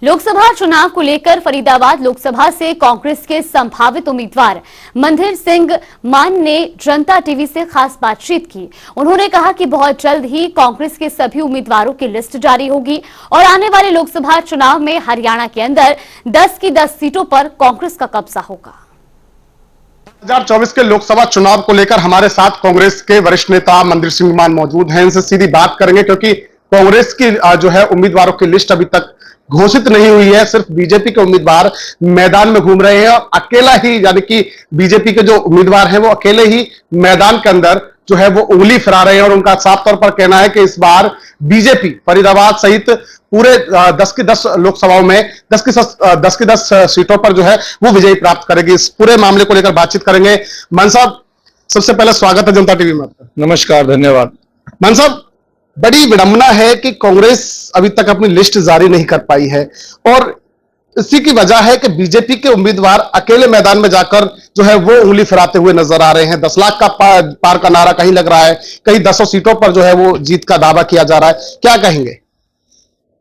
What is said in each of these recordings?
लोकसभा चुनाव को लेकर फरीदाबाद लोकसभा से कांग्रेस के संभावित उम्मीदवार मंदिर सिंह मान ने जनता टीवी से खास बातचीत की। उन्होंने कहा कि बहुत जल्द ही कांग्रेस के सभी उम्मीदवारों की लिस्ट जारी होगी और आने वाले लोकसभा चुनाव में हरियाणा के अंदर 10 की 10 सीटों पर कांग्रेस का कब्जा होगा। 2024 के लोकसभा चुनाव को लेकर हमारे साथ कांग्रेस के वरिष्ठ नेता मंदिर सिंह मान मौजूद हैं। इनसे सीधी बात करेंगे क्योंकि कांग्रेस की जो है उम्मीदवारों की लिस्ट अभी तक घोषित नहीं हुई है। सिर्फ बीजेपी के उम्मीदवार मैदान में घूम रहे हैं और अकेला ही यानी कि बीजेपी के जो उम्मीदवार हैं वो अकेले ही मैदान के अंदर जो है वो उंगली फिरा रहे हैं और उनका साफ तौर पर कहना है कि इस बार बीजेपी फरीदाबाद सहित पूरे 10 की 10 लोकसभाओं में 10 की 10 सीटों पर जो है वो विजय प्राप्त करेगी। इस पूरे मामले को लेकर बातचीत करेंगे। मान साहब, सबसे पहले स्वागत है जनता टीवी में आपका। नमस्कार, धन्यवाद। मान साहब, बड़ी विडंबना है कि कांग्रेस अभी तक अपनी लिस्ट जारी नहीं कर पाई है और इसी की वजह है कि बीजेपी के उम्मीदवार अकेले मैदान में जाकर जो है वो उंगली फिराते हुए नजर आ रहे हैं। 10 लाख का पार का नारा कहीं लग रहा है, कहीं 10 सीटों पर जो है वो जीत का दावा किया जा रहा है। क्या कहेंगे?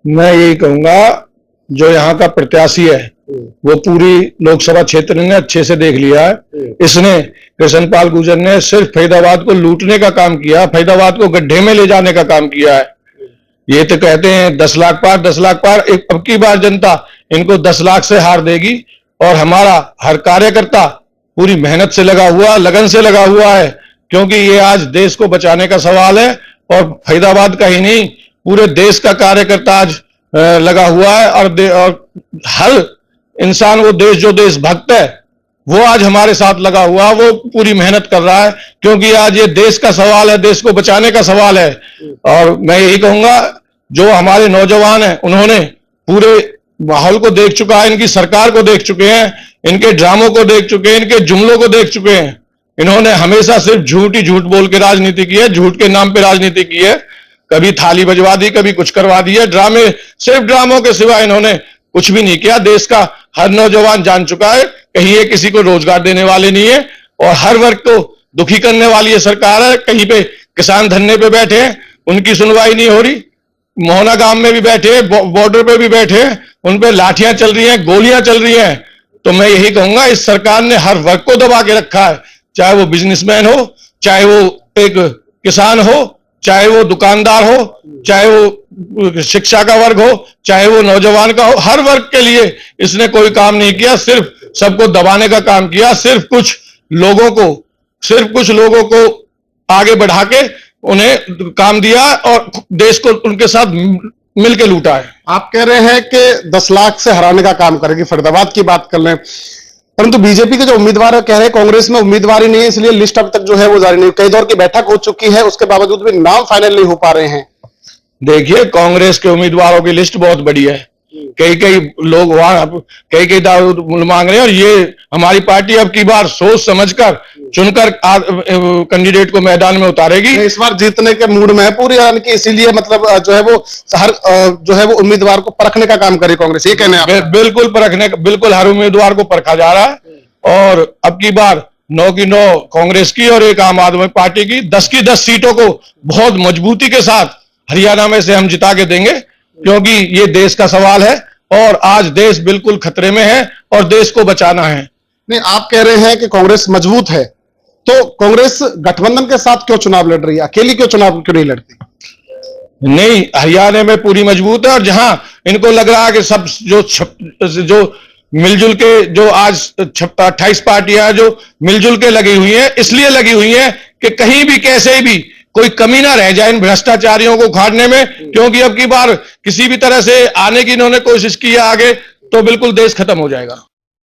मैं यही कहूंगा, जो यहाँ का प्रत्याशी है वो पूरी लोकसभा क्षेत्र ने अच्छे से देख लिया है। इसने कृष्णपाल गुर्जर ने सिर्फ फरीदाबाद को लूटने का काम किया, फरीदाबाद को गड्ढे में ले जाने का काम किया है। ये तो कहते हैं 10 लाख पार 10 लाख पार। अब की बार जनता इनको 10 लाख से हार देगी और हमारा हर कार्यकर्ता पूरी मेहनत से लगा हुआ, लगन से लगा हुआ है, क्योंकि ये आज देश को बचाने का सवाल है और फरीदाबाद का ही नहीं पूरे देश का कार्यकर्ता आज लगा हुआ है और हर इंसान वो जो देशभक्त है वो आज हमारे साथ लगा हुआ, वो पूरी मेहनत कर रहा है, क्योंकि आज ये देश का सवाल है, देश को बचाने का सवाल है। और मैं यही कहूंगा, जो हमारे नौजवान हैं उन्होंने पूरे माहौल को देख चुका है, इनकी सरकार को देख चुके हैं, इनके ड्रामों को देख चुके हैं, इनके जुमलों को देख चुके हैं। इन्होंने हमेशा सिर्फ झूठ बोल के राजनीति की है, झूठ के नाम पे राजनीति की है। कभी थाली बजवा दी, कभी कुछ करवा दिया। सिर्फ ड्रामों के सिवा इन्होंने कुछ भी नहीं किया। देश का हर नौजवान जान चुका है, कहीं ये किसी को रोजगार देने वाले नहीं है और हर वर्ग को दुखी करने वाली ये सरकार है। कहीं पे किसान धरने पे बैठे हैं, उनकी सुनवाई नहीं हो रही। मोहना गांव में भी बैठे हैं, बॉर्डर पे भी बैठे हैं, उन पे लाठियां चल रही हैं, गोलियां चल रही हैं। तो मैं यही कहूंगा, इस सरकार ने हर वर्ग को दबा के रखा है, चाहे वो बिजनेसमैन हो, चाहे वो एक किसान हो, चाहे वो दुकानदार हो, चाहे वो शिक्षा का वर्ग हो, चाहे वो नौजवान का हो। हर वर्ग के लिए इसने कोई काम नहीं किया, सिर्फ सबको दबाने का काम किया। सिर्फ कुछ लोगों को आगे बढ़ा के उन्हें काम दिया और देश को उनके साथ मिलकर लूटा है। आप कह रहे हैं कि 10 लाख से हराने का काम करेगी। फरीदाबाद की बात कर लें, परंतु बीजेपी के जो उम्मीदवार है कह रहे हैं कांग्रेस में उम्मीदवार ही नहीं है, इसलिए लिस्ट अब तक जो है वो जारी नहीं। कई दौर की बैठक हो चुकी है, उसके बावजूद भी नाम फाइनल नहीं हो पा रहे हैं। देखिए, कांग्रेस के उम्मीदवारों की लिस्ट बहुत बड़ी है। कई लोग वहां कई दाव मांग रहे हैं और ये हमारी पार्टी अब की बार सोच समझकर चुनकर कैंडिडेट को मैदान में उतारेगी। इस बार जीतने के मूड में है पूरी, यानी कि इसीलिए मतलब जो है वो हर जो है वो उम्मीदवार को परखने का काम करे कांग्रेस, ये कहने हैं? बिल्कुल हर उम्मीदवार को परखा जा रहा है और अब की बार 9 की 9 कांग्रेस की और एक आम आदमी पार्टी की 10 की 10 सीटों को बहुत मजबूती के साथ हरियाणा में से हम जिता के देंगे, क्योंकि ये देश का सवाल है और आज देश बिल्कुल खतरे में है और देश को बचाना है। नहीं, आप कह रहे हैं कि कांग्रेस मजबूत है, तो कांग्रेस गठबंधन के साथ क्यों चुनाव लड़ रही है? अकेली क्यों चुनाव क्यों नहीं लड़ती? नहीं, हरियाणा में पूरी मजबूत है और जहां इनको लग रहा है कि सब जो मिलजुल के, जो आज 28 पार्टियां जो मिलजुल के लगी हुई हैं, इसलिए लगी हुई हैं कि कहीं भी कैसे भी कोई कमी ना रह जाए इन भ्रष्टाचारियों को उखाड़ने में, क्योंकि अब की बार किसी भी तरह से आने की इन्होंने कोशिश की है आगे तो बिल्कुल देश खत्म हो जाएगा।